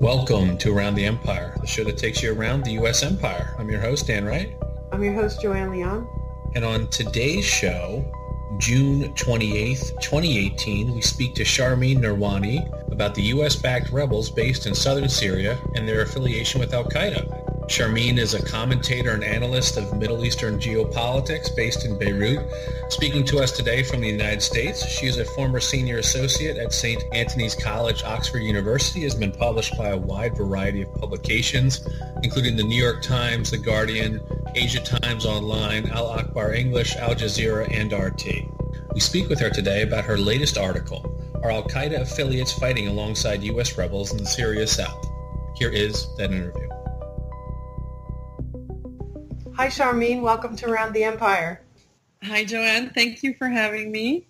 Welcome to Around the Empire, the show that takes you around the U.S. empire. I'm your host, Dan Wright. I'm your host, Joanne. And on today's show, June 28th, 2018, we speak to Sharmine Narwani about the U.S.-backed rebels based in southern Syria and their affiliation with Al-Qaeda. Sharmine is a commentator and analyst of Middle Eastern geopolitics based in Beirut. Speaking to us today from the United States, she is a former senior associate at St. Antony's College, Oxford University, has been published by a wide variety of publications, including the New York Times, The Guardian, Asia Times Online, Akhbar English, Al Jazeera, and RT. We speak with her today about her latest article, Are Al-Qaeda Affiliates Fighting Alongside U.S. Rebels in Syria's South? Here is that interview. Hi, Sharmine. Welcome to Around the Empire. Hi, Joanne. Thank you for having me.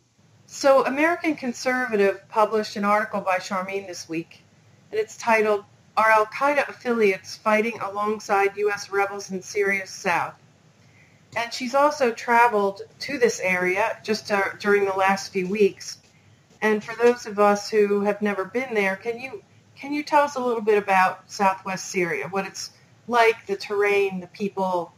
So, American Conservative published an article by Sharmine this week, and it's titled, Are Al-Qaeda Affiliates Fighting Alongside U.S. Rebels in Syria's South? And she's also traveled to this area just during the last few weeks. And for those of us who have never been there, can you tell us a little bit about southwest Syria, what it's like, the terrain, the people?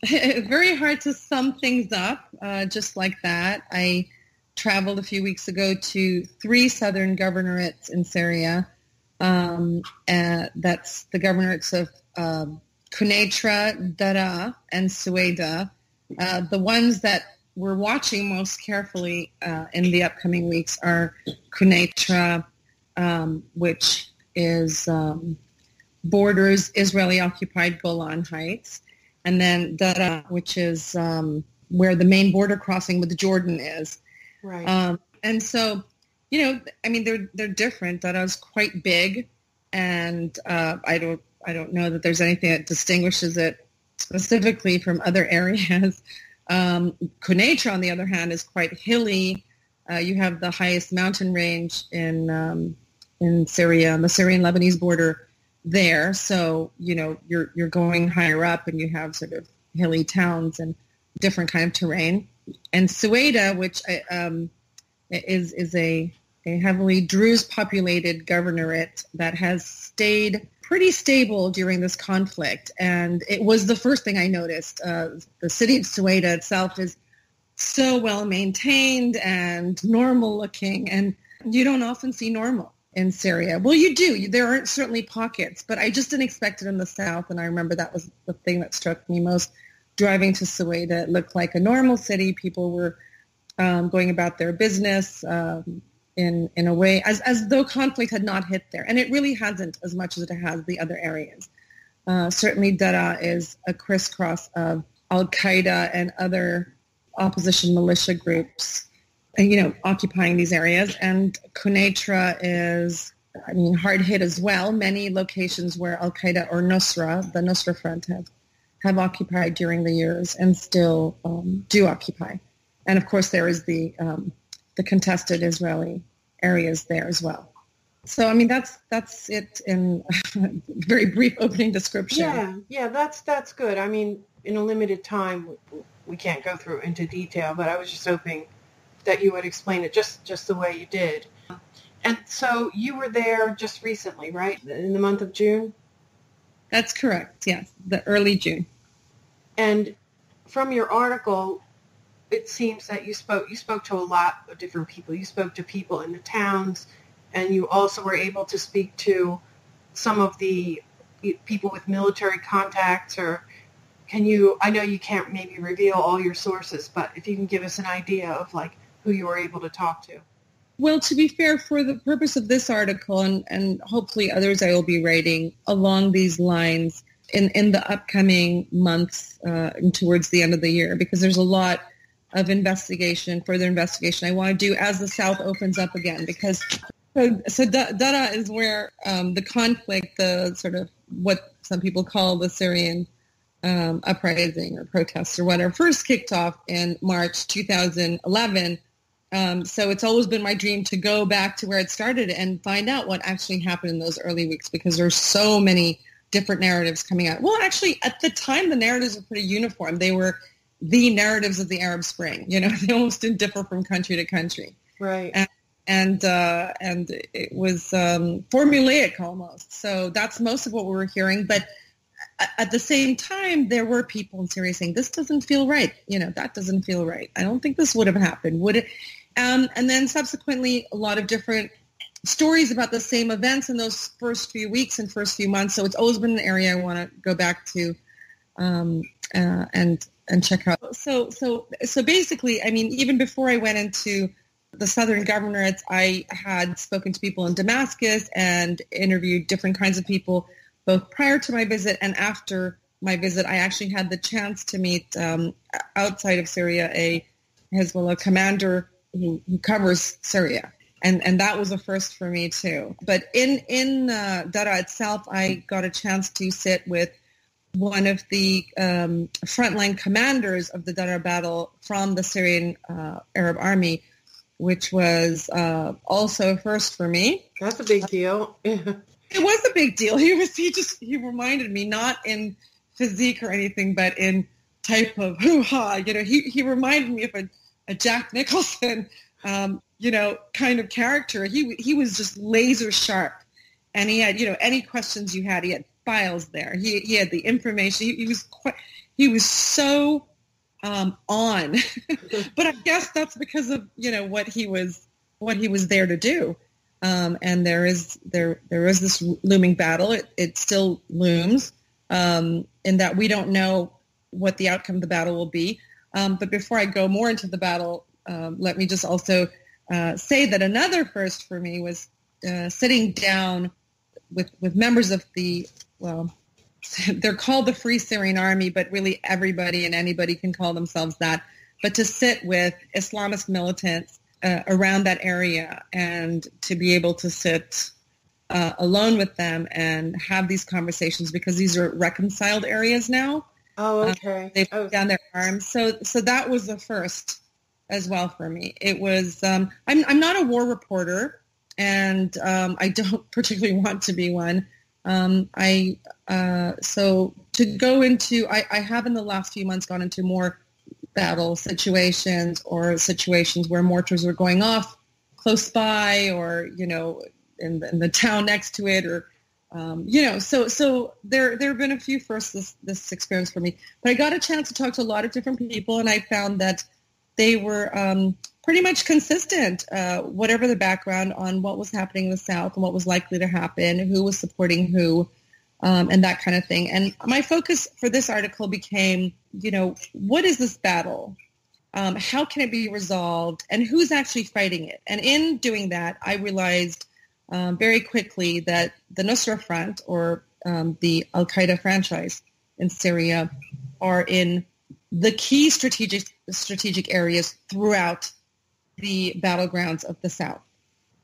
Very hard to sum things up, just like that. I traveled a few weeks ago to 3 southern governorates in Syria. That's the governorates of Quneitra, Daraa, and Suwaida. The ones that we're watching most carefully in the upcoming weeks are Quneitra, which is borders Israeli-occupied Golan Heights, and then Daraa, which is where the main border crossing with Jordan is. Right. And so, they're different. Daraa's quite big, and I don't know that there's anything that distinguishes it specifically from other areas. Quneitra, on the other hand, is quite hilly. You have the highest mountain range in Syria, on the Syrian-Lebanese border there. So, you're going higher up and you have sort of hilly towns and different kind of terrain. And Suwaida, which is a heavily Druze-populated governorate that has stayed pretty stable during this conflict. And it was the first thing I noticed. The city of Suwaida itself is so well maintained and normal looking, and you don't often see normal in Syria. Well, you do. There aren't certainly pockets, but I just didn't expect it in the south, and I remember that was the thing that struck me most. Driving to Suwaida, it looked like a normal city. People were going about their business in a way as though conflict had not hit there, and it really hasn't as much as it has the other areas. Certainly, Daraa is a crisscross of Al-Qaeda and other opposition militia groups, occupying these areas. And Quneitra is, hard hit as well. Many locations where Al-Qaeda or the Nusra Front have occupied during the years and still do occupy. And of course, there is the contested Israeli areas there as well. So, that's it in a very brief opening description. Yeah, that's good. In a limited time, we can't go through into detail, but I was just hoping that you would explain it just the way you did. And so you were there just recently, right? In the month of June? That's correct, yes, the early June. And from your article, it seems that you spoke to a lot of different people. You spoke to people in the towns, and you also were able to speak to some of the people with military contacts. Or I know you can't maybe reveal all your sources, but if you can give us an idea of who you were able to talk to. Well, to be fair, for the purpose of this article and hopefully others I will be writing along these lines in the upcoming months and towards the end of the year, because there's a lot of further investigation I want to do as the South opens up again, because so Daraa is where the conflict, the sort of what some people call the Syrian uprising or protests or whatever, first kicked off in March 2011. So it's always been my dream to go back to where it started and find out what actually happened in those early weeks, because there's so many different narratives coming out. Well, actually, at the time, the narratives were pretty uniform. They were the narratives of the Arab Spring. They almost didn't differ from country to country. Right. and it was formulaic almost. So that's most of what we were hearing. But at the same time, there were people in Syria saying, this doesn't feel right. That doesn't feel right. I don't think this would have happened, would it? And then subsequently, a lot of different stories about the same events in those first few weeks and first few months. So it's always been an area I want to go back to and check out. So basically, I mean, even before I went into the southern governorates, I had spoken to people in Damascus and interviewed different kinds of people, both prior to my visit and after my visit. I actually had the chance to meet outside of Syria a Hezbollah commander who covers Syria. And that was a first for me too. But in Daraa itself, I got a chance to sit with one of the frontline commanders of the Daraa battle from the Syrian Arab Army, which was also a first for me. That's a big deal. It was a big deal. He reminded me, not in physique or anything, but in type of hoo-ha. He reminded me of a Jack Nicholson, kind of character. He was just laser sharp, and he had, any questions you had, he had files there. He had the information. He was so on. But I guess that's because of what he was there to do. And there is this looming battle. It still looms, in that we don't know what the outcome of the battle will be. But before I go more into the battle, let me just also say that another first for me was sitting down with members of they're called the Free Syrian Army, but really everybody and anybody can call themselves that. But to sit with Islamist militants around that area and to be able to sit alone with them and have these conversations, because these are reconciled areas now. Oh, okay. They put down their arms. So that was the first as well for me. It was, I'm not a war reporter, and I don't particularly want to be one. So to go into, I have in the last few months gone into more battle situations or situations where mortars were going off close by, or, in the town next to it, or, so there have been a few firsts this experience for me. But I got a chance to talk to a lot of different people, and I found that they were pretty much consistent, whatever the background, on what was happening in the South and what was likely to happen, who was supporting who, and that kind of thing. And my focus for this article became, what is this battle? How can it be resolved? And who's actually fighting it? And in doing that, I realized very quickly that the Nusra Front, or the Al-Qaeda franchise in Syria, are in the key strategic areas throughout the battlegrounds of the South.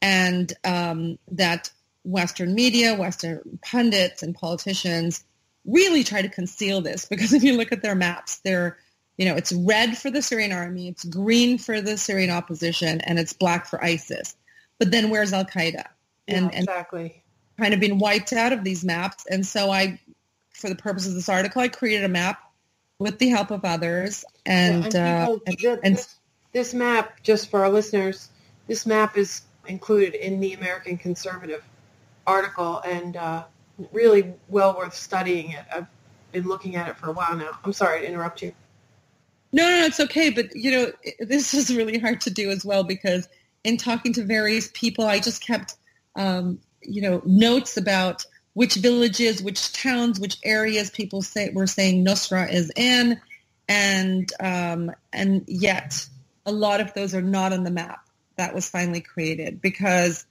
And that Western media, Western pundits and politicians really try to conceal this, because if you look at their maps, it's red for the Syrian army, it's green for the Syrian opposition, and it's black for ISIS. But then where's Al-Qaeda? And exactly. Kind of been wiped out of these maps. And so for the purpose of this article, I created a map with the help of others. This map, just for our listeners, this map is included in the American Conservative article, and really well worth studying it. I've been looking at it for a while now. I'm sorry to interrupt you. No, it's okay. But, this is really hard to do as well, because in talking to various people, I just kept, notes about which villages, which towns, which areas people were saying Nusra is in, and yet a lot of those are not on the map that was finally created, because,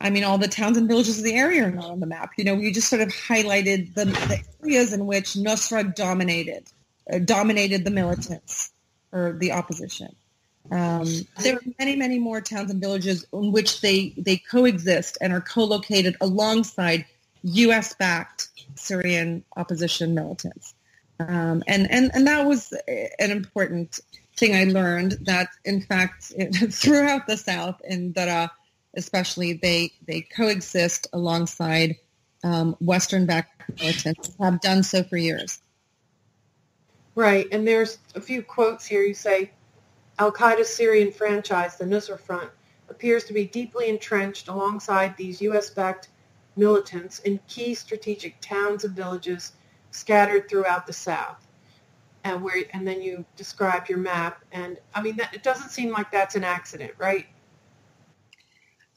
all the towns and villages of the area are not on the map. We just sort of highlighted the areas in which Nusra dominated the militants or the opposition. There are many, many more towns and villages in which they coexist and are co-located alongside U.S.-backed Syrian opposition militants. And that was an important thing I learned, that, in fact, throughout the South, in Daraa especially, they coexist alongside Western-backed militants, have done so for years. Right, and there's a few quotes here. You say, Al-Qaeda's Syrian franchise, the Nusra Front, appears to be deeply entrenched alongside these U.S.-backed militants in key strategic towns and villages scattered throughout the South. And then you described your map, and I mean, it doesn't seem like that's an accident, right?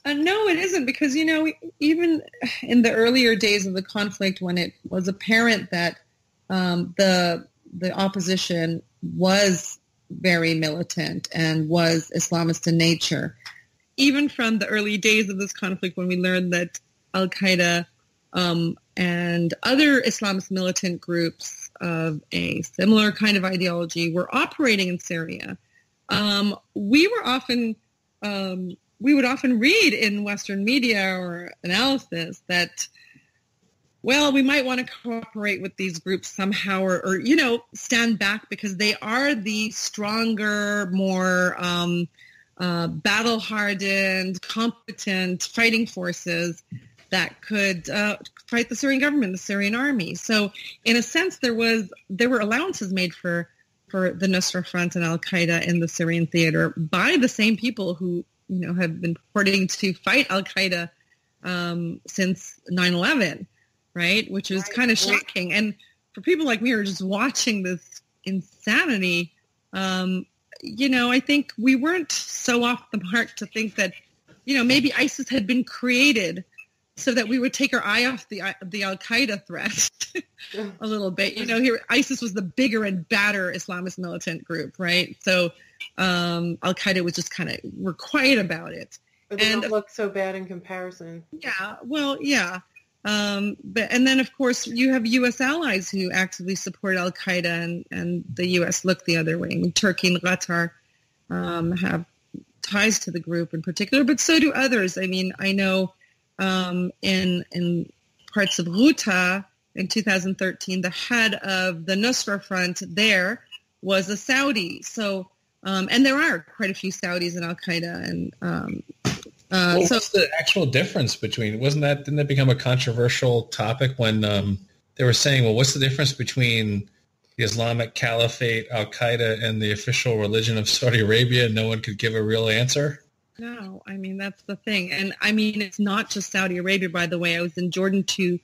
No, it isn't, because, even in the earlier days of the conflict, when it was apparent that the opposition was very militant and was Islamist in nature, even from the early days of this conflict, when we learned that Al-Qaeda and other Islamist militant groups of a similar kind of ideology were operating in Syria, we would often read in Western media or analysis that, well, we might want to cooperate with these groups somehow, or stand back because they are the stronger, more battle-hardened, competent fighting forces that could fight the Syrian government, the Syrian army. So in a sense, there were allowances made for the Nusra Front and Al-Qaeda in the Syrian theater by the same people who have been purporting to fight Al-Qaeda since 9/11, right? Which is kind of shocking. And for people like me who are just watching this insanity, I think we weren't so off the mark to think that, maybe ISIS had been created so that we would take our eye off the Al-Qaeda threat a little bit. Here ISIS was the bigger and badder Islamist militant group, right? So Al-Qaeda was just we're quiet about it. But they don't look so bad in comparison. Yeah, well, yeah. And then, of course, you have U.S. allies who actively support Al-Qaeda, and the U.S. look the other way. I mean, Turkey and Qatar have ties to the group in particular, but so do others. I mean, I know in parts of Ghouta in 2013, the head of the Nusra Front there was a Saudi. So, and there are quite a few Saudis in Al-Qaeda. And what's the actual difference between, didn't that become a controversial topic when they were saying, well, what's the difference between the Islamic Caliphate, Al-Qaeda, and the official religion of Saudi Arabia? No one could give a real answer. No, I mean, that's the thing. And I mean, it's not just Saudi Arabia, by the way. I was in Jordan two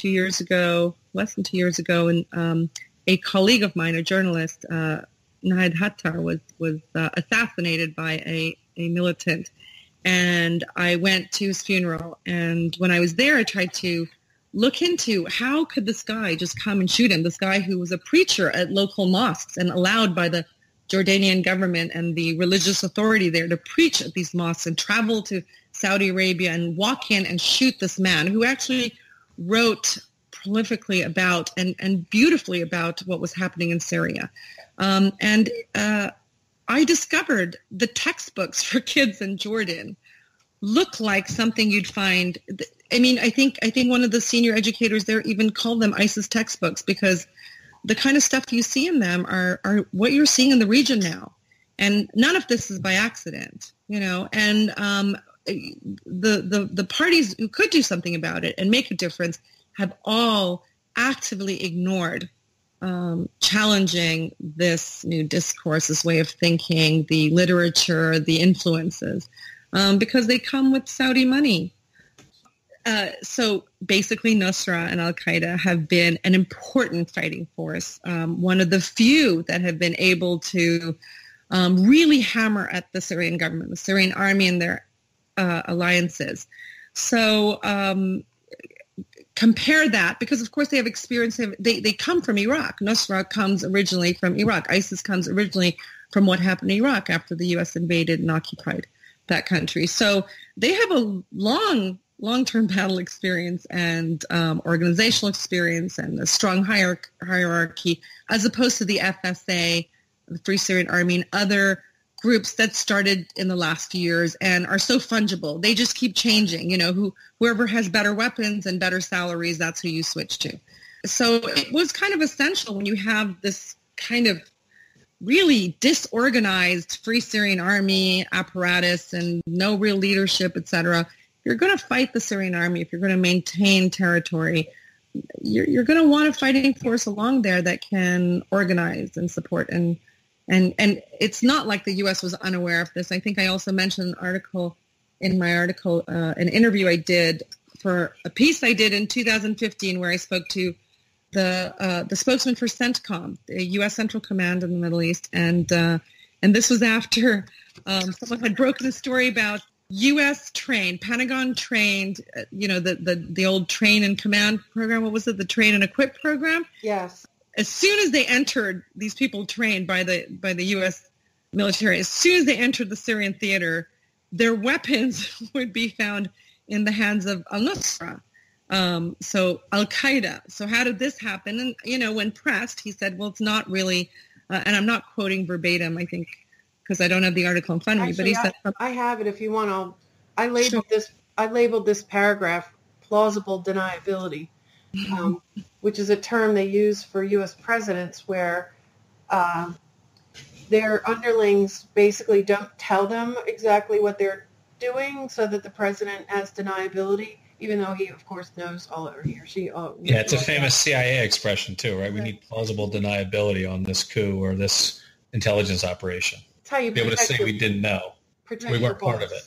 years ago, less than 2 years ago, and a colleague of mine, a journalist, Nahid Hattar, was assassinated by a militant. And I went to his funeral. And when I was there, I tried to look into how could this guy just come and shoot him, this guy who was a preacher at local mosques and allowed by the Jordanian government and the religious authority there to preach at these mosques and travel to Saudi Arabia and walk in and shoot this man who actually wrote prolifically about and beautifully about what was happening in Syria. I discovered the textbooks for kids in Jordan look like something you'd find. I mean, I think one of the senior educators there even called them ISIS textbooks, because the kind of stuff you see in them are what you're seeing in the region now. And none of this is by accident, and the parties who could do something about it and make a difference have all actively ignored challenging this new discourse, this way of thinking, the literature, the influences, because they come with Saudi money. So basically, Nusra and Al-Qaeda have been an important fighting force, one of the few that have been able to really hammer at the Syrian government, the Syrian army, and their alliances. So compare that, because of course they have experience. They come from Iraq. Nusra comes originally from Iraq. ISIS comes originally from what happened in Iraq after the U.S. invaded and occupied that country. So they have a long-term battle experience and organizational experience and a strong hierarchy, as opposed to the FSA, the Free Syrian Army, and other groups that started in the last few years and are so fungible. They just keep changing. Whoever has better weapons and better salaries, that's who you switch to. So it was kind of essential when you have this kind of really disorganized Free Syrian Army apparatus and no real leadership, etc. If you're going to fight the Syrian army, if you're going to maintain territory, you're going to want a fighting force along there that can organize and support. And it's not like the U.S. was unaware of this. I think I also mentioned an article in my article, an interview I did for a piece I did in 2015 where I spoke to the spokesman for CENTCOM, the U.S. Central Command in the Middle East, and this was after someone had broken a story about U.S. trained, Pentagon trained, the old train and command program. What was it? The train and equip program? Yes. As soon as they entered, these people trained by the U.S. military, as soon as they entered the Syrian theater, their weapons would be found in the hands of al-Nusra, so Al-Qaeda. So how did this happen? And, when pressed, he said, well, it's not really, and I'm not quoting verbatim, I think, because I don't have the article in front of me, but he said... I have it if you want. I labeled this paragraph plausible deniability, which is a term they use for U.S. presidents where their underlings basically don't tell them exactly what they're doing so that the president has deniability, even though he, of course, knows he or she. Yeah, it's a famous CIA expression, too, right? We need plausible deniability on this coup or this intelligence operation. It's how you be able to say we didn't know. We weren't part of it.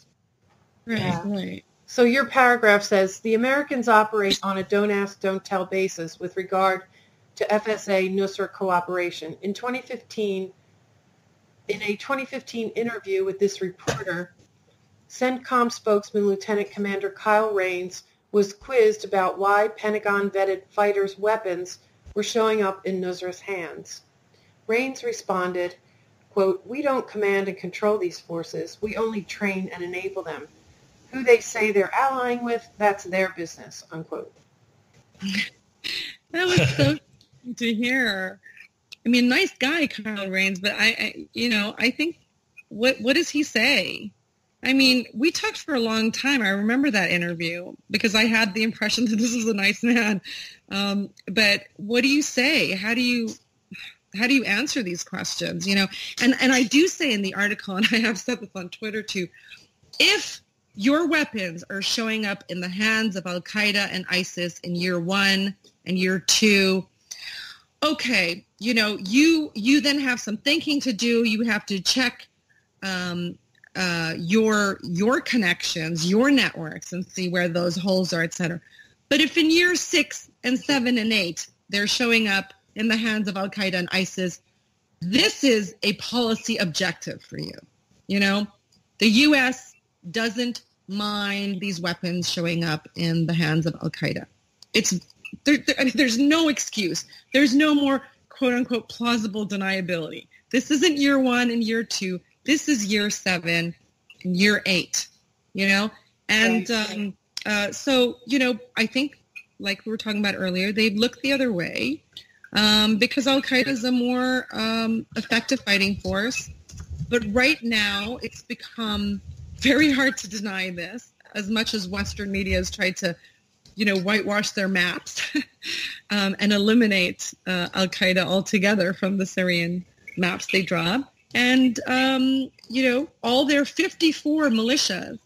Right, yeah. Right. So your paragraph says, the Americans operate on a don't ask, don't tell basis with regard to FSA-Nusra cooperation. In a 2015 interview with this reporter, CENTCOM spokesman Lieutenant Commander Kyle Raines was quizzed about why Pentagon-vetted fighters' weapons were showing up in Nusra's hands. Raines responded, quote, we don't command and control these forces. We only train and enable them. Who they say they're allying with, that's their business, unquote. That was so to hear. I mean, nice guy, Kyle Raines, but I think, what does he say? I mean, we talked for a long time. I remember that interview because I had the impression that this was a nice man. But what do you say? How do you answer these questions? And I do say in the article, and I have said this on Twitter too, if your weapons are showing up in the hands of Al-Qaeda and ISIS in year 1 and year 2, okay, you then have some thinking to do. You have to check your connections, your networks, and see where those holes are, et cetera. But if in year 6 and 7 and 8 they're showing up in the hands of Al-Qaeda and ISIS, this is a policy objective for you. The U.S. doesn't mind these weapons showing up in the hands of Al-Qaeda. There's no excuse. There's no more quote-unquote plausible deniability. This isn't year 1 and year 2. This is year 7 and year 8, And so, I think, like we were talking about earlier, they've looked the other way because Al-Qaeda is a more effective fighting force. But right now, it's become very hard to deny this, as much as Western media has tried to, whitewash their maps and eliminate Al-Qaeda altogether from the Syrian maps they draw. And, all their 54 militias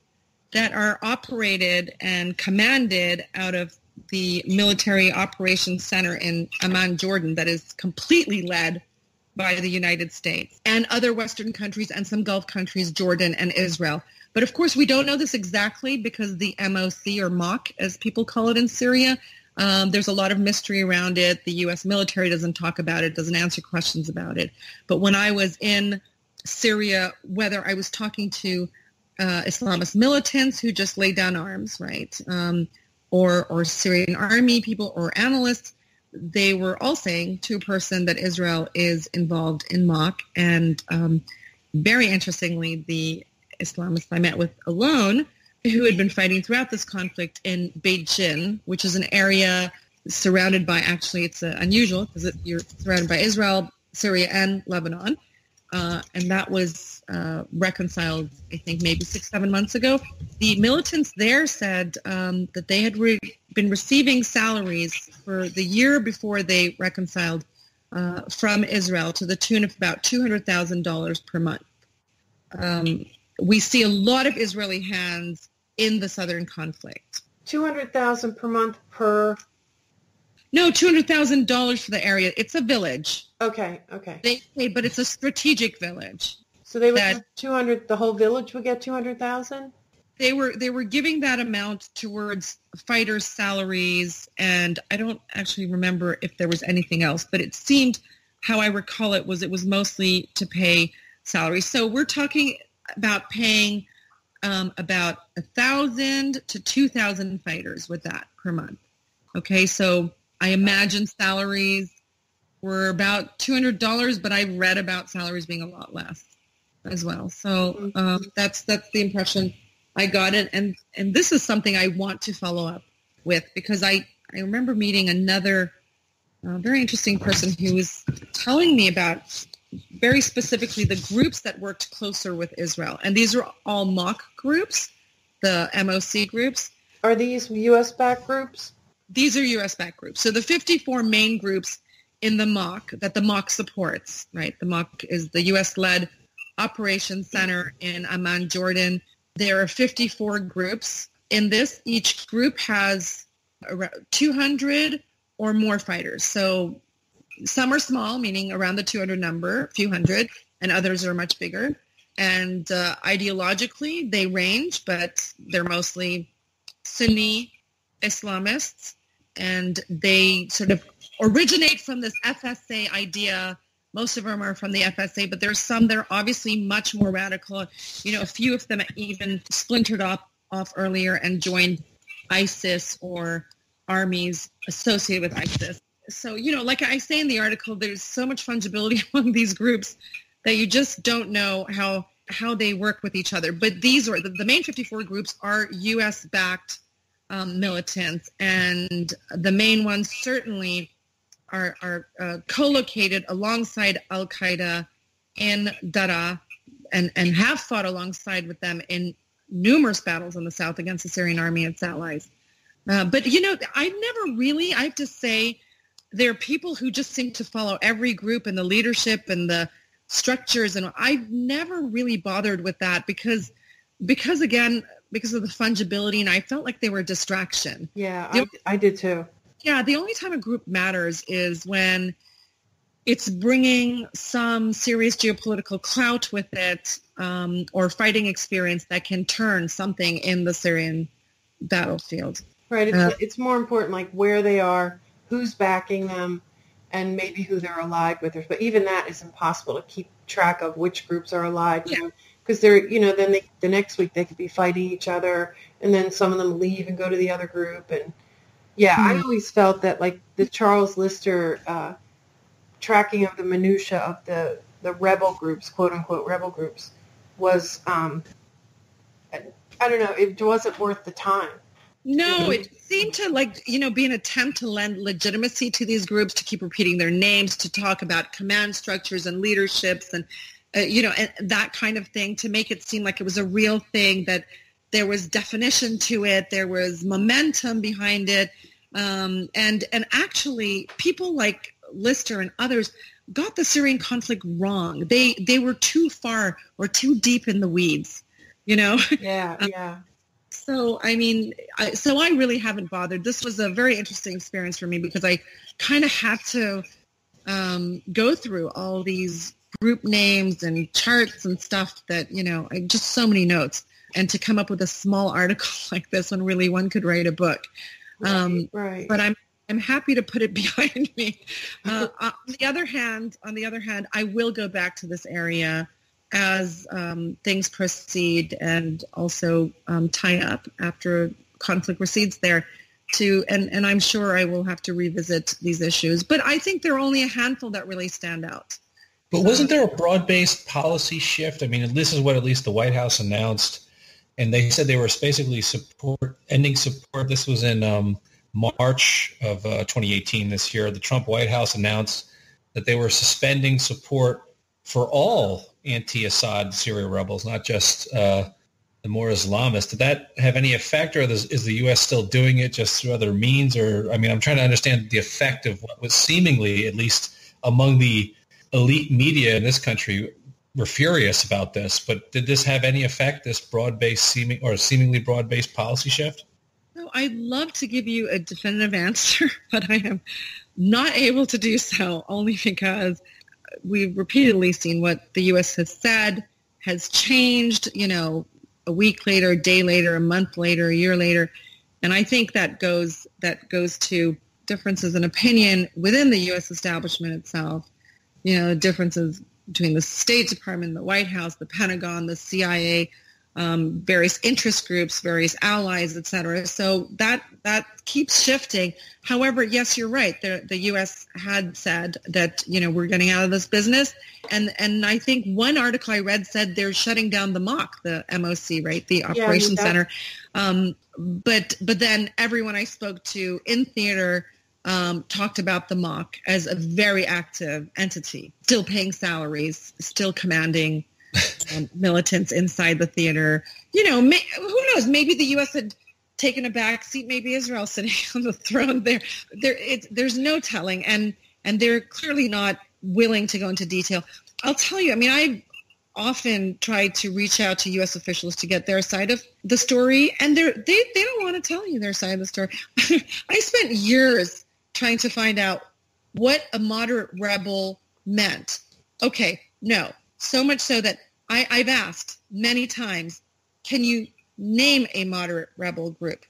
that are operated and commanded out of the military operations center in Amman, Jordan, that is completely led by the United States and other Western countries and some Gulf countries, Jordan and Israel. But of course, we don't know this exactly because the MOC, or MOC, as people call it in Syria, there's a lot of mystery around it. The U.S. military doesn't talk about it, doesn't answer questions about it. But when I was in Syria, whether I was talking to Islamist militants who just laid down arms, right, or Syrian army people or analysts, they were all saying to a person that Israel is involved in MOC. And very interestingly, the Islamists I met with alone, who had been fighting throughout this conflict in Beit Jin, which is an area surrounded by, actually it's unusual because you're surrounded by Israel, Syria, and Lebanon. And that was reconciled, I think, maybe 6-7 months ago. The militants there said that they had been receiving salaries for the year before they reconciled from Israel to the tune of about $200,000 per month. We see a lot of Israeli hands in the southern conflict. $200,000 per month per? No, $200,000 for the area. It's a village. Okay. But it's a strategic village. So they would get 200. The whole village would get 200,000. They were giving that amount towards fighters' salaries, and I don't actually remember if there was anything else, but it seemed, how I recall it was mostly to pay salaries. So we're talking about paying about 1,000 to 2,000 fighters with that per month. Okay, so I imagine salaries were about $200, but I read about salaries being a lot less as well. So that's the impression I got it, and this is something I want to follow up with, because I remember meeting another very interesting person who was telling me about very specifically the groups that worked closer with Israel. And these are all MOC groups, the MOC groups. Are these U.S.-backed groups? These are U.S.-backed groups. So the 54 main groups in the MOC that the MOC supports, right? The MOC is the U.S.-led operations center in Amman, Jordan. There are 54 groups. In this, each group has around 200 or more fighters. So some are small, meaning around the 200 number, a few hundred, and others are much bigger. And ideologically, they range, but they're mostly Sunni Islamists, and they sort of originate from this FSA idea. Most of them are from the FSA, but there's some that are obviously much more radical. You know, a few of them even splintered off earlier and joined ISIS or armies associated with ISIS. So, you know, like I say in the article, there's so much fungibility among these groups that you just don't know how they work with each other. But these are the main 54 groups are U.S.-backed militants, and the main ones certainly are co-located alongside Al-Qaeda in Daraa and have fought alongside with them in numerous battles in the south against the Syrian army and its allies. But, you know, I have to say, there are people who just seem to follow every group and the leadership and the structures, and I've never really bothered with that because of the fungibility, and I felt like they were a distraction. Yeah, I did too. Yeah, the only time a group matters is when it's bringing some serious geopolitical clout with it, or fighting experience that can turn something in the Syrian battlefield. Right. It's more important, like where they are, who's backing them, and maybe who they're allied with. But even that is impossible to keep track of which groups are allied with them, because they're, you know, then the next week they could be fighting each other, and then some of them leave and go to the other group, and I always felt that, like, the Charles Lister tracking of the minutia of the rebel groups, quote-unquote rebel groups, was, I don't know, it wasn't worth the time. No, it seemed to, like, you know, be an attempt to lend legitimacy to these groups, to keep repeating their names, to talk about command structures and leaderships and, you know, and that kind of thing, to make it seem like it was a real thing, that there was definition to it, there was momentum behind it. And actually, people like Lister and others got the Syrian conflict wrong. They were too far or too deep in the weeds, you know? Yeah. So, I mean, I really haven't bothered. This was a very interesting experience for me because I kind of had to go through all these group names and charts and stuff that, you know, just so many notes. And to come up with a small article like this when really one could write a book. Right. But I'm happy to put it behind me. On the other hand, I will go back to this area as things proceed, and also tie up after conflict recedes there. And I'm sure I will have to revisit these issues. But I think there are only a handful that really stand out. But wasn't there a broad-based policy shift? I mean, this is what at least the White House announced. And they said they were basically ending support. This was in March of 2018 this year. The Trump White House announced that they were suspending support for all anti-Assad Syria rebels, not just the more Islamists. Did that have any effect, or is the U.S. still doing it just through other means? Or, I mean, I'm trying to understand the effect of what was seemingly, at least among the elite media in this country, were furious about this, but did this have any effect, this broad-based seemingly broad-based policy shift? No, I'd love to give you a definitive answer, but I am not able to do so, only because we've repeatedly seen what the U.S. has said has changed, you know, a week later, a day later, a month later, a year later. And I think that goes to differences in opinion within the U.S. establishment itself. Differences between the State Department, the White House, the Pentagon, the CIA, various interest groups, various allies, et cetera. So that keeps shifting. However, yes, you're right. The U.S. had said that, we're getting out of this business. And I think one article I read said they're shutting down the MOC, the MOC, right, the Operations Center. But then everyone I spoke to in theater talked about the MOC as a very active entity, still paying salaries, still commanding militants inside the theater. Who knows? Maybe the U.S. had taken a back seat. Maybe Israel sitting on the throne there. There's no telling, and they're clearly not willing to go into detail. I'll tell you. I mean, I often try to reach out to U.S. officials to get their side of the story, and they don't want to tell you their side of the story. I spent years trying to find out what a moderate rebel meant. Okay, no. So much so that I've asked many times, can you name a moderate rebel group?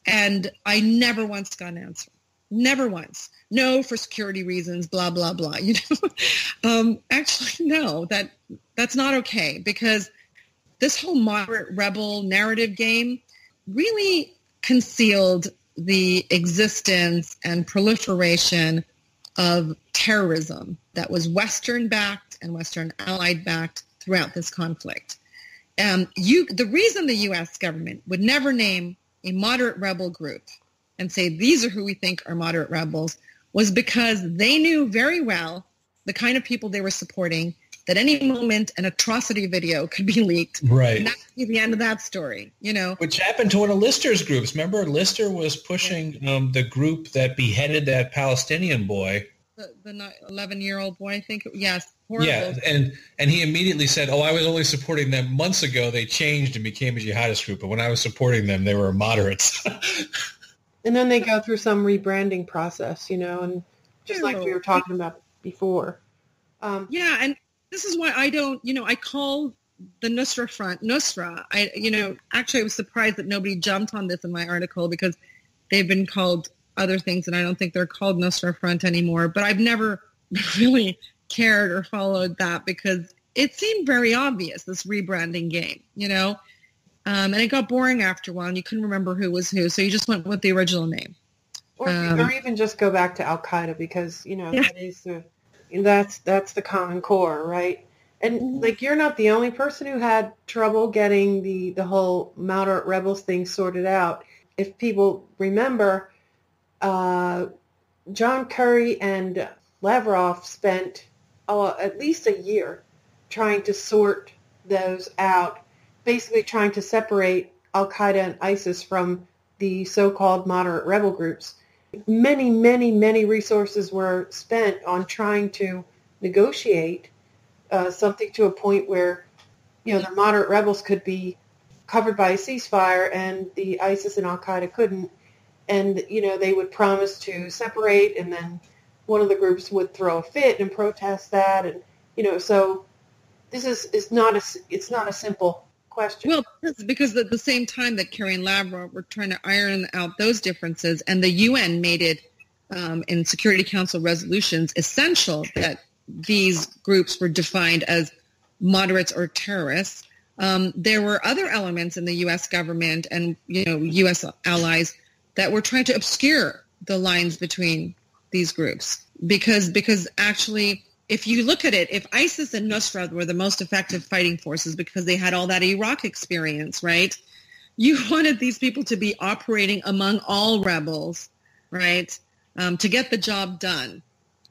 And I never once got an answer. Never once. No, for security reasons, blah, blah, blah. Actually, no, that's not okay, because this whole moderate rebel narrative game really concealed the existence and proliferation of terrorism that was Western-backed and Western allied-backed throughout this conflict. The reason the U.S. government would never name a moderate rebel group and say these are who we think are moderate rebels was because they knew very well the kind of people they were supporting, that any moment an atrocity video could be leaked. Right. And that would be the end of that story, Which happened to one of Lister's groups. Remember, Lister was pushing the group that beheaded that Palestinian boy. The 11-year-old boy, I think. Yes. Horrible. Yeah, and he immediately said, I was only supporting them months ago. They changed and became a jihadist group. But when I was supporting them, they were moderates. And then they go through some rebranding process, and just like we were talking about before. Yeah, and this is why I don't, I call the Nusra Front Nusra. Actually, I was surprised that nobody jumped on this in my article, because they've been called other things, and I don't think they're called Nusra Front anymore. But I've never really cared or followed that, because it seemed very obvious, this rebranding game, and it got boring after a while, and you couldn't remember who was who, so you just went with the original name. Or even just go back to Al-Qaeda, because, that is that's the common core, right? And you're not the only person who had trouble getting the whole moderate rebels thing sorted out. If people remember, John Kerry and Lavrov spent at least a year trying to sort those out, basically trying to separate Al-Qaeda and ISIS from the so-called moderate rebel groups. Many, many, many resources were spent on trying to negotiate something to a point where, the moderate rebels could be covered by a ceasefire and the ISIS and Al-Qaeda couldn't. And, they would promise to separate, and then one of the groups would throw a fit and protest that. And, so this is not a simple question. Well, because at the same time that Kerry and Lavrov were trying to iron out those differences, and the UN made it in Security Council resolutions essential that these groups were defined as moderates or terrorists, there were other elements in the U.S. government and U.S. allies that were trying to obscure the lines between these groups, because actually, if you look at it, if ISIS and Nusra were the most effective fighting forces because they had all that Iraq experience, right? You wanted these people to be operating among all rebels, right, to get the job done.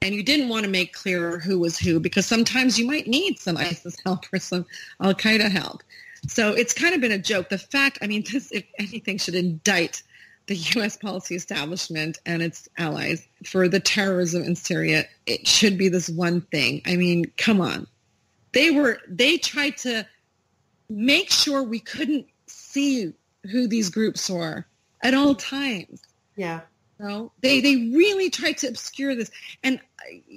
And you didn't want to make clear who was who, because sometimes you might need some ISIS help or some Al-Qaeda help. So it's kind of been a joke. The fact, this, if anything, should indict the U.S. policy establishment and its allies for the terrorism in Syria. It should be this one thing. Come on. They tried to make sure we couldn't see who these groups were at all times. Yeah. They really tried to obscure this. And,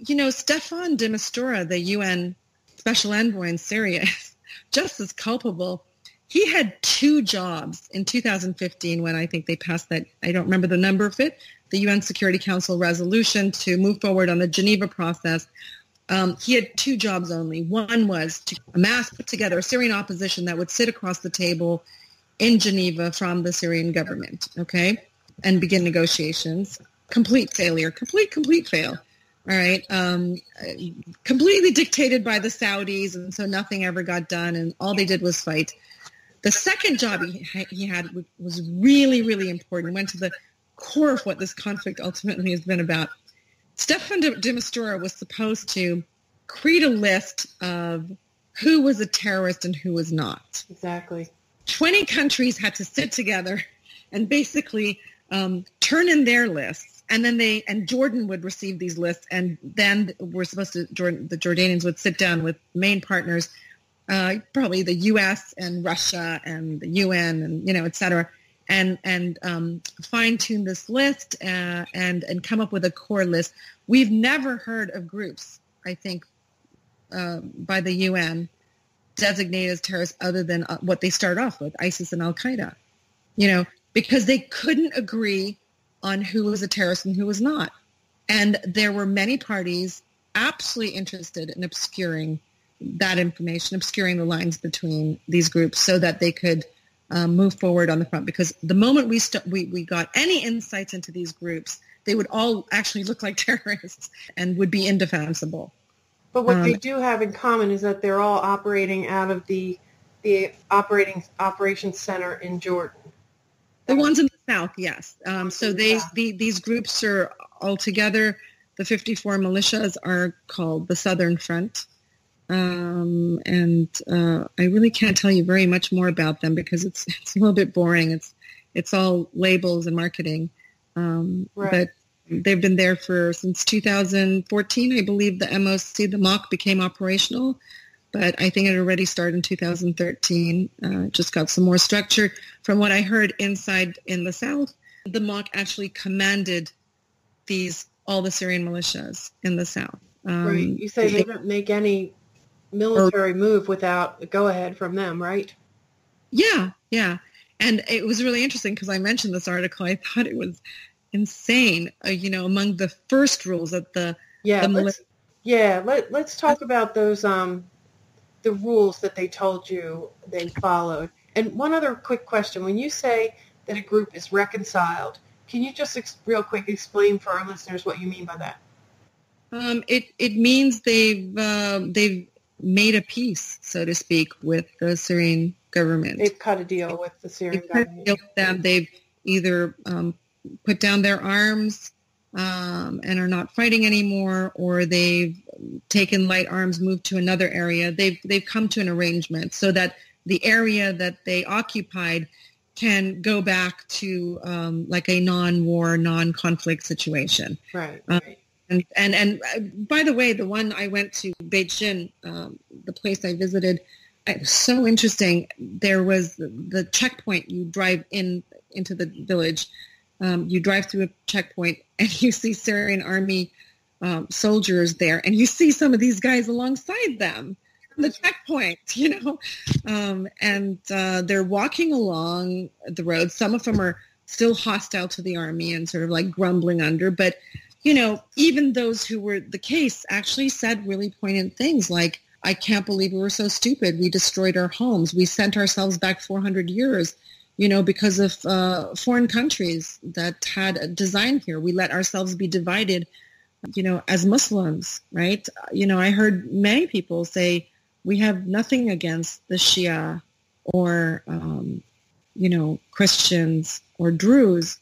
Staffan de Mistura, the UN Special Envoy in Syria, is just as culpable he had two jobs in 2015 when I think they passed that, I don't remember the number of it, the UN Security Council resolution to move forward on the Geneva process. He had two jobs only. One was to put together a Syrian opposition that would sit across the table in Geneva from the Syrian government, okay, and begin negotiations. Complete failure, complete fail. All right, completely dictated by the Saudis, and so nothing ever got done, and all they did was fight. The second job he had was really, really important, went to the core of what this conflict ultimately has been about. Stefan de Mistura was supposed to create a list of who was a terrorist and who was not. Exactly. 20 countries had to sit together and basically turn in their lists. And then Jordan would receive these lists, and then the Jordanians would sit down with main partners, probably the U.S. and Russia and the UN and, et cetera, and fine-tune this list and come up with a core list. We've never heard of groups, I think, by the UN designated as terrorists other than what they start off with, ISIS and Al-Qaeda, because they couldn't agree on who was a terrorist and who was not. And there were many parties absolutely interested in obscuring that information, obscuring the lines between these groups so that they could move forward on the front. Because the moment we got any insights into these groups, they would all actually look like terrorists and would be indefensible. But what they do have in common is that they're all operating out of the operations center in Jordan. The ones in the south, yes. So these groups are all together. The 54 militias are called the Southern Front. And I really can't tell you very much more about them because it's a little bit boring. It's all labels and marketing. Right. But they've been there since 2014. I believe the MOC, the MOC, became operational. But I think it already started in 2013. Just got some more structure. From what I heard inside in the south, the MOC actually commanded all the Syrian militias in the south. Right. You say they don't make any military move without a go-ahead from them, right? Yeah. And it was really interesting because I mentioned this article. I thought it was insane. Among the first rules that let's talk about those the rules that they told you they followed. And one other quick question: when you say that a group is reconciled, can you just real quick explain for our listeners what you mean by that? It means they've made a peace, so to speak, with the Syrian government. They've cut a deal with the Syrian government. They've either put down their arms and are not fighting anymore, or they've taken light arms, moved to another area. They've come to an arrangement so that the area that they occupied can go back to like a non-war, non-conflict situation. Right. And by the way, the one I went to, Beijing, the place I visited, it was so interesting. There was the checkpoint. You drive into the village. You drive through a checkpoint, and you see Syrian army soldiers there, and you see some of these guys alongside them on the checkpoint, and they're walking along the road. Some of them are still hostile to the army and sort of like grumbling under, but even those who were the case actually said really poignant things like, I can't believe we were so stupid. We destroyed our homes. We sent ourselves back 400 years, because of foreign countries that had a design here. We let ourselves be divided, as Muslims, right? I heard many people say, we have nothing against the Shia or, Christians or Druze.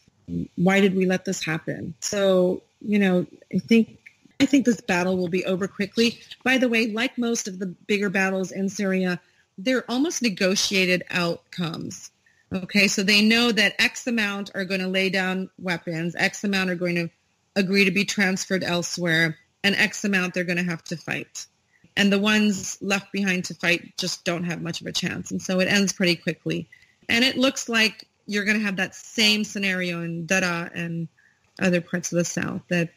Why did we let this happen? So, I think this battle will be over quickly. By the way, like most of the bigger battles in Syria, they're almost negotiated outcomes. Okay, so they know that X amount are going to lay down weapons, X amount are going to agree to be transferred elsewhere, and X amount they're going to have to fight. And the ones left behind to fight just don't have much of a chance. And so it ends pretty quickly. And it looks like you're going to have that same scenario in Daraa and other parts of the south, that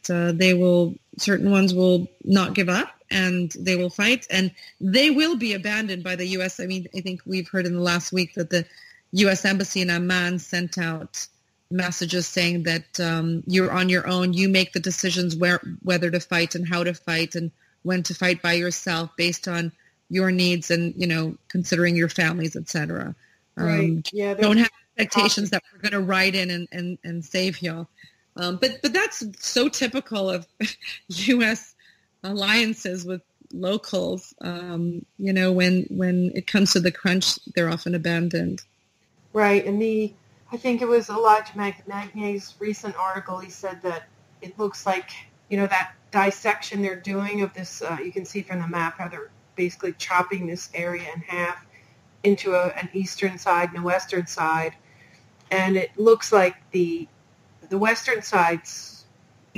certain ones will not give up and they will fight, and they will be abandoned by the U.S. I mean, I think we've heard in the last week that the U.S. Embassy in Amman sent out messages saying that you're on your own. You make the decisions whether to fight and how to fight and when to fight by yourself based on your needs and, considering your families, etc. Right. Yeah. Don't have expectations that we're going to ride in and save you. But that's so typical of U.S. alliances with locals. When it comes to the crunch, they're often abandoned. Right. And I think it was Elijah Magnay's recent article. He said that it looks like, that dissection they're doing of this, you can see from the map how they're basically chopping this area in half into an eastern side and a western side. And it looks like the western side's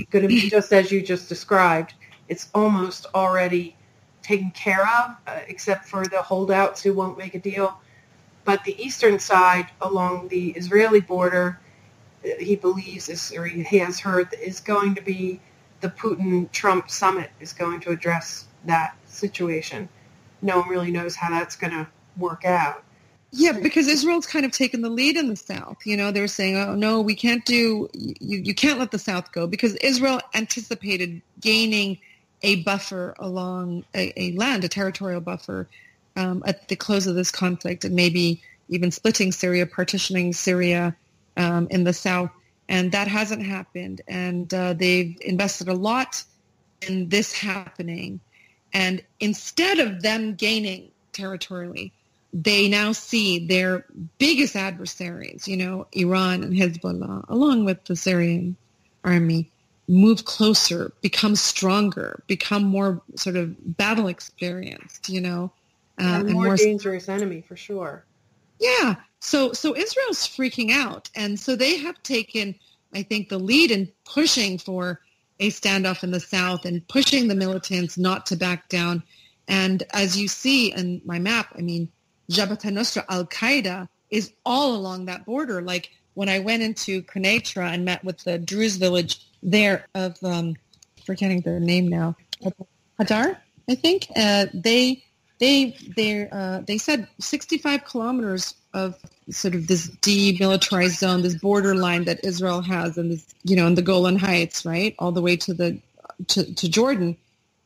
going to be just as you just described. It's almost already taken care of, except for the holdouts who won't make a deal. But the eastern side along the Israeli border, he believes, or he has heard, is going to be the Putin-Trump summit is going to address that situation. No one really knows how that's going to work out. Yeah, because Israel's kind of taken the lead in the South. They're saying, oh, no, we can't you can't let the South go, because Israel anticipated gaining a buffer along a territorial buffer at the close of this conflict, and maybe even splitting Syria, partitioning Syria in the South. And that hasn't happened. And they've invested a lot in this happening. And instead of them gaining territorially, they now see their biggest adversaries, Iran and Hezbollah, along with the Syrian army, move closer, become stronger, become more sort of battle experienced, and more dangerous enemy for sure. Yeah. So Israel's freaking out. And so they have taken, I think, the lead in pushing for a standoff in the South and pushing the militants not to back down. And as you see in my map, I mean, Jabhat al-Nusra, Al-Qaeda, is all along that border. Like when I went into Quneitra and met with the Druze village there of, forgetting their name now, Hadar, I think, they said 65 kilometers of sort of this demilitarized zone, this borderline that Israel has, and this, in the Golan Heights, right, all the way to Jordan,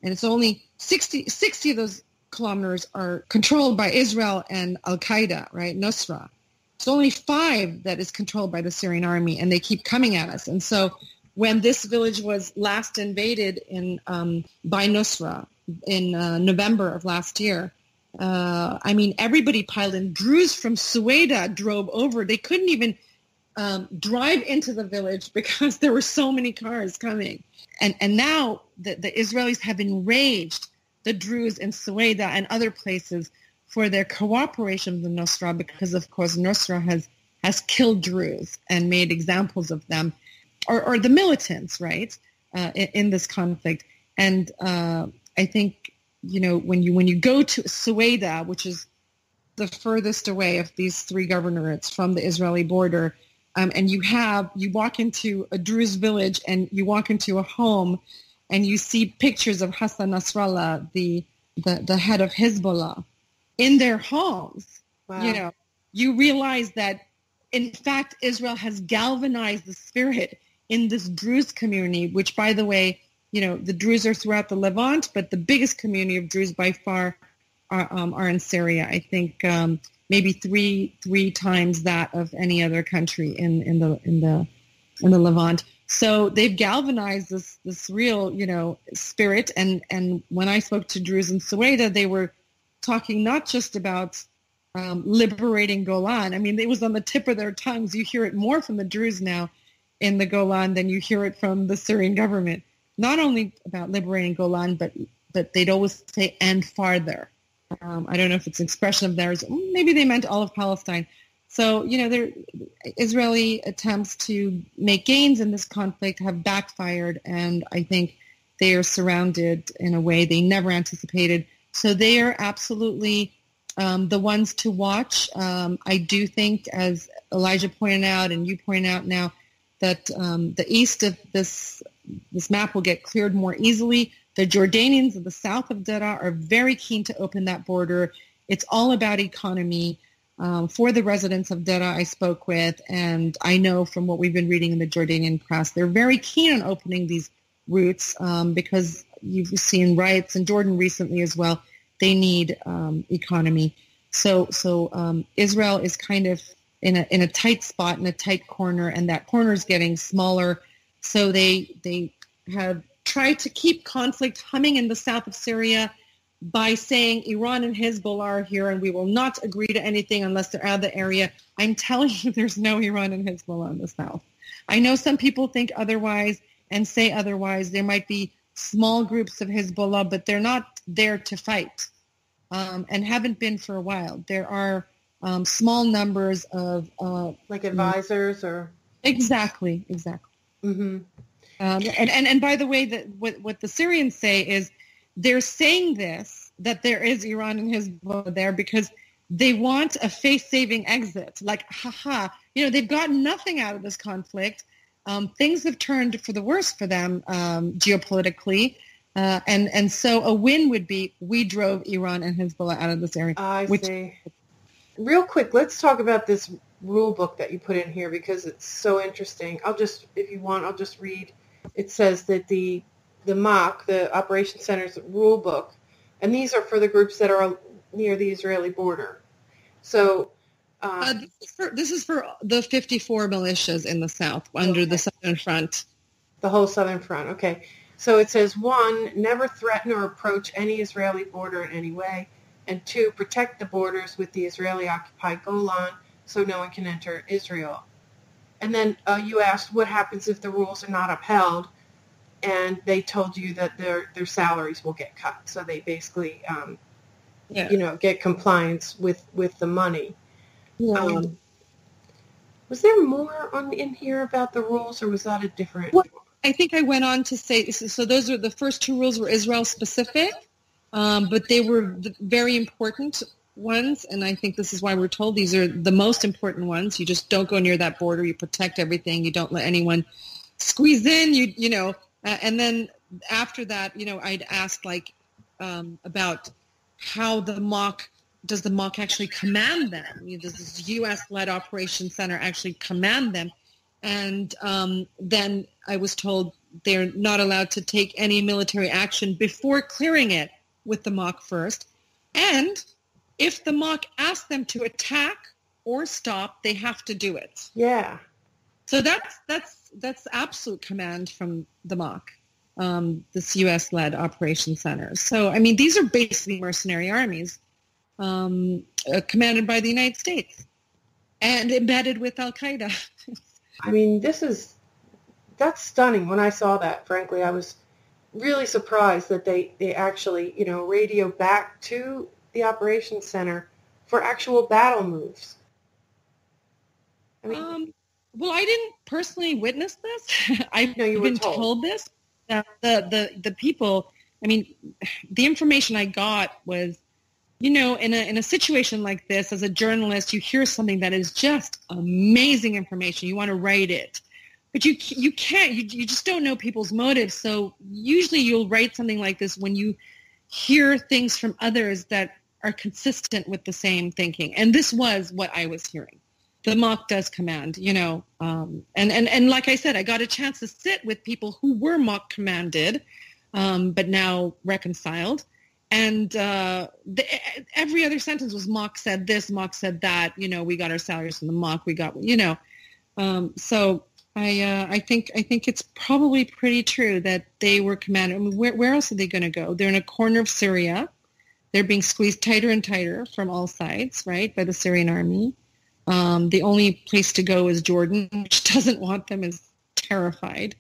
and it's only 60 of those kilometers are controlled by Israel and Al-Qaeda, right, Nusra. It's only 5 that is controlled by the Syrian army, and they keep coming at us. And so when this village was last invaded by Nusra in November of last year, everybody piled in. Druze from Sueda drove over. They couldn't even drive into the village because there were so many cars coming. And now the Israelis have enraged the Druze in Sueda and other places for their cooperation with the Nusra, because, of course, Nusra has killed Druze and made examples of them, or the militants, right, in this conflict. And I think, when you go to Sueda, which is the furthest away of these 3 governorates from the Israeli border, and you walk into a Druze village and you walk into a home and you see pictures of Hassan Nasrallah, the head of Hezbollah, in their homes. Wow. You realize that, in fact, Israel has galvanized the spirit in this Druze community, which, by the way, the Druze are throughout the Levant, but the biggest community of Druze by far are in Syria. I think maybe three times that of any other country in the Levant. So they've galvanized this real spirit. And when I spoke to Druze in Sueda, they were talking not just about liberating Golan. I mean, it was on the tip of their tongues. You hear it more from the Druze now in the Golan than you hear it from the Syrian government. Not only about liberating Golan, but they'd always say, and farther. I don't know if it's an expression of theirs. Maybe they meant all of Palestine. So, Israeli attempts to make gains in this conflict have backfired, and I think they are surrounded in a way they never anticipated. So they are absolutely the ones to watch. I do think, as Elijah pointed out and you point out now, that the east of this map will get cleared more easily. The Jordanians in the south of Daraa are very keen to open that border. It's all about economy. For the residents of Daraa I spoke with, and I know from what we've been reading in the Jordanian press, they're very keen on opening these routes because you've seen riots in Jordan recently as well. They need economy. So Israel is kind of in a tight spot, in a tight corner, and that corner is getting smaller. So they have tried to keep conflict humming in the south of Syria by saying Iran and Hezbollah are here and we will not agree to anything unless they're out of the area. I'm telling you, there's no Iran and Hezbollah in the south. I know some people think otherwise and say otherwise. There might be small groups of Hezbollah, but they're not there to fight and haven't been for a while. There are small numbers of... like advisors or... Exactly. Mm-hmm. And by the way, what the Syrians say is they're saying this, that there is Iran and Hezbollah there because they want a face-saving exit. Like, they've gotten nothing out of this conflict. Things have turned for the worse for them geopolitically. And so a win would be we drove Iran and Hezbollah out of this area. I see. Real quick, let's talk about this rule book that you put in here because it's so interesting. If you want, I'll just read. It says that the MOC, the Operations Center's rule book, and these are for the groups that are near the Israeli border. So this is for the 54 militias in the south under the Southern Front. The whole Southern Front, okay. So it says, 1, never threaten or approach any Israeli border in any way, and 2, protect the borders with the Israeli-occupied Golan so no one can enter Israel. And then you asked what happens if the rules are not upheld, and they told you that their salaries will get cut. So they basically, get compliance with the money. Yeah. Was there more in here about the rules, or was that a different? Well, I think I went on to say, so those are the first 2 rules were Israel specific, but they were very important ones, and I think this is why we're told these are the most important ones. You just don't go near that border. You protect everything. You don't let anyone squeeze in. And then after that, I'd asked about how does the MOC actually command them? Does this U.S.-led Operations Center actually command them? And then I was told they're not allowed to take any military action before clearing it with the MOC first. And if the MOC asks them to attack or stop, they have to do it. Yeah. So that's absolute command from the MOC, this U.S.-led Operations Center. So, I mean, these are basically mercenary armies commanded by the United States and embedded with Al-Qaeda. I mean, that's stunning. When I saw that, frankly, I was really surprised that they actually, radio back to the Operations Center for actual battle moves. I mean... Well, I didn't personally witness this. I've been been told this. The people, I mean, the information I got was, in a situation like this, as a journalist, you hear something that is just amazing information. You want to write it, but you can't. You just don't know people's motives. So usually you'll write something like this when you hear things from others that are consistent with the same thinking. And this was what I was hearing. The MOC does command, and like I said, I got a chance to sit with people who were MOC commanded, but now reconciled. And every other sentence was MOC said this, MOC said that, we got our salaries from the MOC, we got, So I think it's probably pretty true that they were commanded. I mean, where else are they going to go? They're in a corner of Syria. They're being squeezed tighter and tighter from all sides, right, by the Syrian army. The only place to go is Jordan, which doesn't want them, is terrified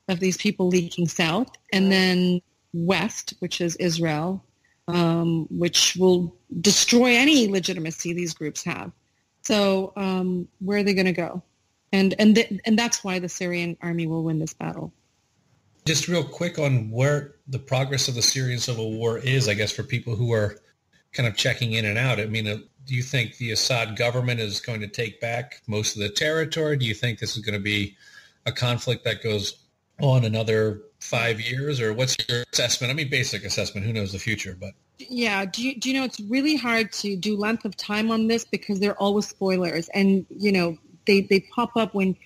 of these people leaking south. And then west, which is Israel, which will destroy any legitimacy these groups have. So where are they going to go? And that's why the Syrian army will win this battle. Just real quick on where the progress of the Syrian civil war is, I guess, for people who are kind of checking in and out. I mean, do you think the Assad government is going to take back most of the territory? Do you think this is going to be a conflict that goes on another 5 years, or what's your assessment? I mean, basic assessment. Who knows the future, but Yeah. Do you know, it's really hard to do length of time on this because they're always spoilers, and they pop up when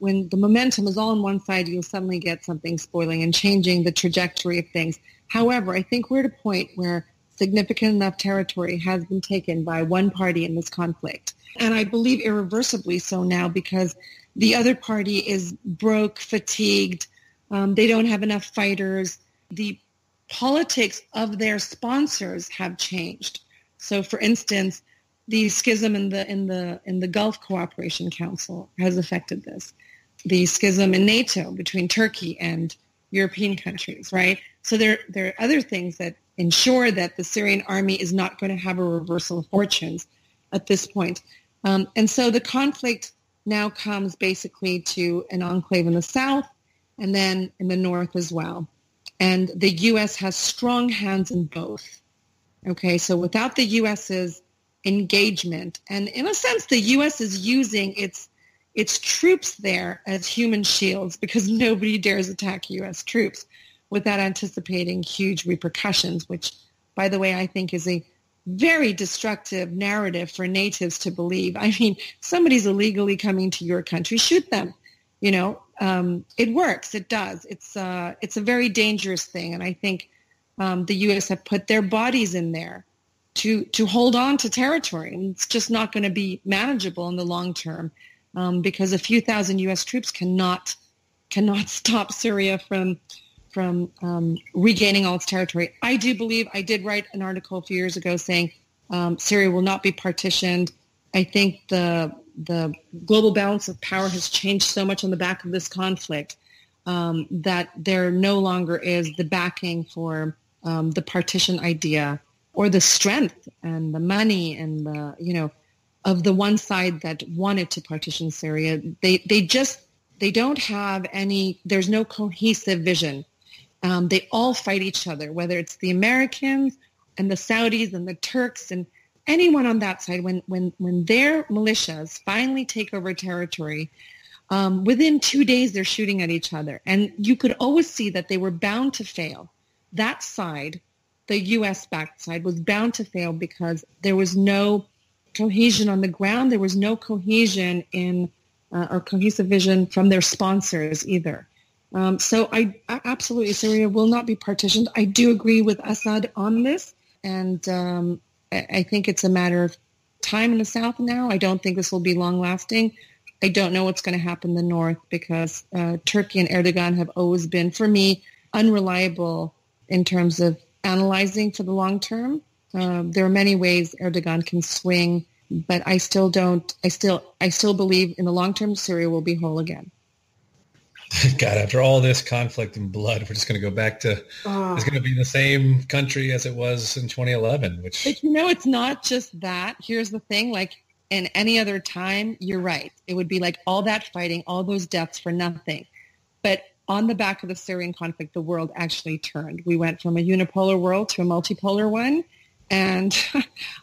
the momentum is all on one side. You'll suddenly get something spoiling and changing the trajectory of things. However, I think we're at a point where significant enough territory has been taken by one party in this conflict, and I believe irreversibly so now, because the other party is broke, fatigued. They don't have enough fighters. The politics of their sponsors have changed. So, for instance, the schism in the Gulf Cooperation Council has affected this. The schism in NATO between Turkey and European countries, right? So there are other things that ensure that the Syrian army is not going to have a reversal of fortunes at this point. And so the conflict now comes basically to an enclave in the south and then in the north as well. And the U.S. has strong hands in both. Okay, so without the U.S.'s engagement, and in a sense the U.S. is using its troops there as human shields because nobody dares attack U.S. troops without anticipating huge repercussions, which, by the way, I think is a very destructive narrative for natives to believe. I mean, somebody's illegally coming to your country, shoot them. It works. It does. It's a very dangerous thing. And I think the U.S. have put their bodies in there to hold on to territory. And it's just not going to be manageable in the long term because a few thousand U.S. troops cannot stop Syria from regaining all its territory. I do believe, I did write an article a few years ago saying Syria will not be partitioned. I think the global balance of power has changed so much on the back of this conflict that there no longer is the backing for the partition idea or the strength and the money and of the one side that wanted to partition Syria. They don't have any, there's no cohesive vision. They all fight each other, whether it's the Americans and the Saudis and the Turks and anyone on that side. When their militias finally take over territory, within 2 days they're shooting at each other. And you could always see that they were bound to fail. That side, the U.S.-backed side, was bound to fail because there was no cohesion on the ground. There was no cohesion in or cohesive vision from their sponsors either. So I absolutely, Syria will not be partitioned. I do agree with Assad on this, and I think it's a matter of time in the south now. I don't think this will be long-lasting. I don't know what's going to happen in the north because Turkey and Erdogan have always been, for me, unreliable in terms of analyzing for the long term. There are many ways Erdogan can swing, but I still believe in the long term Syria will be whole again. God, after all this conflict and blood, we're just going to go back to it's going to be the same country as it was in 2011. But it's not just that. Here's the thing: like in any other time, you're right. It would be like all that fighting, all those deaths for nothing. But on the back of the Syrian conflict, the world actually turned. We went from a unipolar world to a multipolar one. And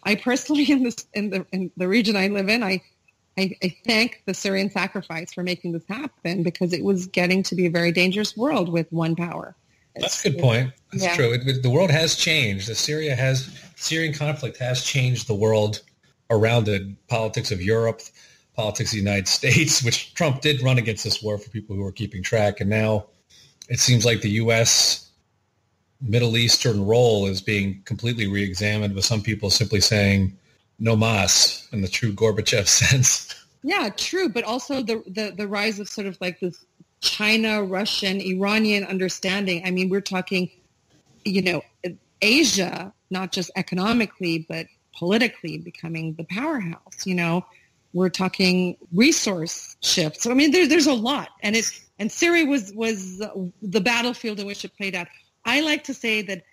I personally, in the region I live in, I thank the Syrian sacrifice for making this happen because it was getting to be a very dangerous world with one power. That's a good point. That's true. The world has changed. The Syrian conflict has changed the world around it. Politics of Europe, politics of the United States, which Trump did run against this war for people who are keeping track. And now it seems like the U.S. Middle Eastern role is being completely re-examined, with some people simply saying no mas in the true Gorbachev sense. Yeah, true. But also the rise of sort of like this China, Russian, Iranian understanding. I mean, we're talking, Asia, not just economically, but politically becoming the powerhouse. We're talking resource shifts. So, I mean, there's a lot. And Syria was the battlefield in which it played out. I like to say that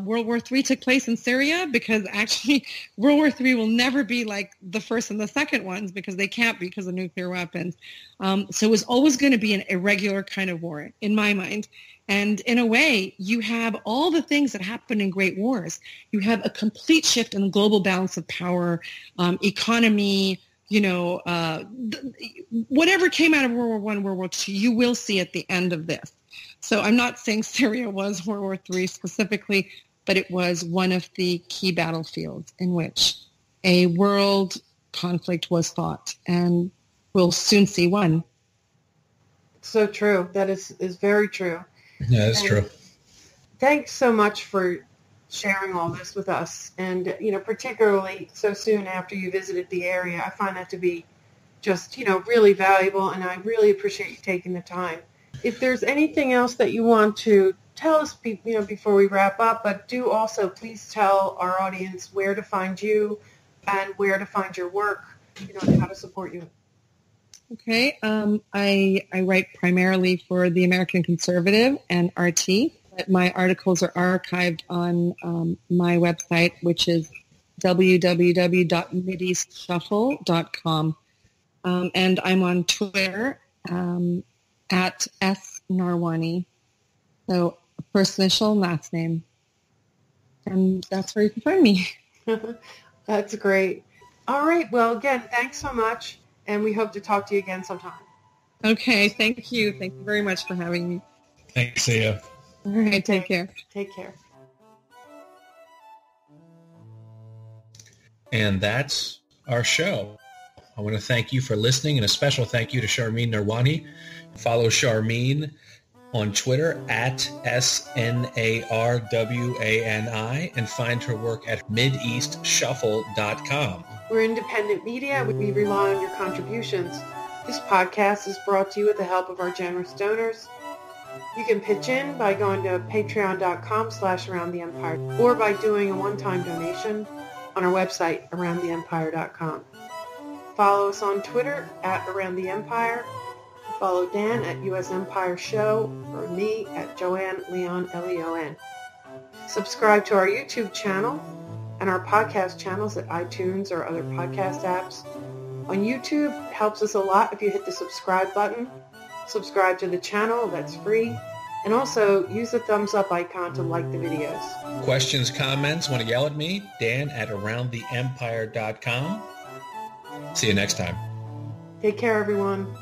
World War III took place in Syria because actually World War III will never be like the first and the second ones because they can't be because of nuclear weapons. So it was always going to be an irregular kind of war in my mind. And in a way, you have all the things that happen in great wars. You have a complete shift in the global balance of power, economy, whatever came out of World War I, World War II, you will see at the end of this. So I'm not saying Syria was World War III specifically, but it was one of the key battlefields in which a world conflict was fought, and we'll soon see one. So true. That is very true. Yeah, that's true. Thanks so much for sharing all this with us, and particularly so soon after you visited the area. I find that to be just really valuable, and I really appreciate you taking the time. If there's anything else that you want to tell us before we wrap up, but do also please tell our audience where to find you and where to find your work, and how to support you. Okay. I write primarily for the American Conservative and RT. But my articles are archived on my website, which is www.mideastshuffle.com. And I'm on Twitter at S. Narwani. So first initial, last name. And that's where you can find me. That's great. All right. Well, again, thanks so much. And we hope to talk to you again sometime. Okay. Thank you. Thank you very much for having me. Thanks, see ya. All right. Take care. Take care. And that's our show. I want to thank you for listening, and a special thank you to Sharmine Narwani. Follow Sharmine on Twitter at SNARWANI and find her work at mideastshuffle.com. We're independent media. We rely on your contributions. This podcast is brought to you with the help of our generous donors. You can pitch in by going to patreon.com/aroundtheempire or by doing a one-time donation on our website, aroundtheempire.com. Follow us on Twitter at Around the Empire. Follow Dan at US Empire Show or me at Joanne Leon, Leon. Subscribe to our YouTube channel and our podcast channels at iTunes or other podcast apps. On YouTube, it helps us a lot if you hit the subscribe button. Subscribe to the channel, that's free. And also use the thumbs up icon to like the videos. Questions, comments, want to yell at me? Dan at aroundtheempire.com. See you next time. Take care, everyone.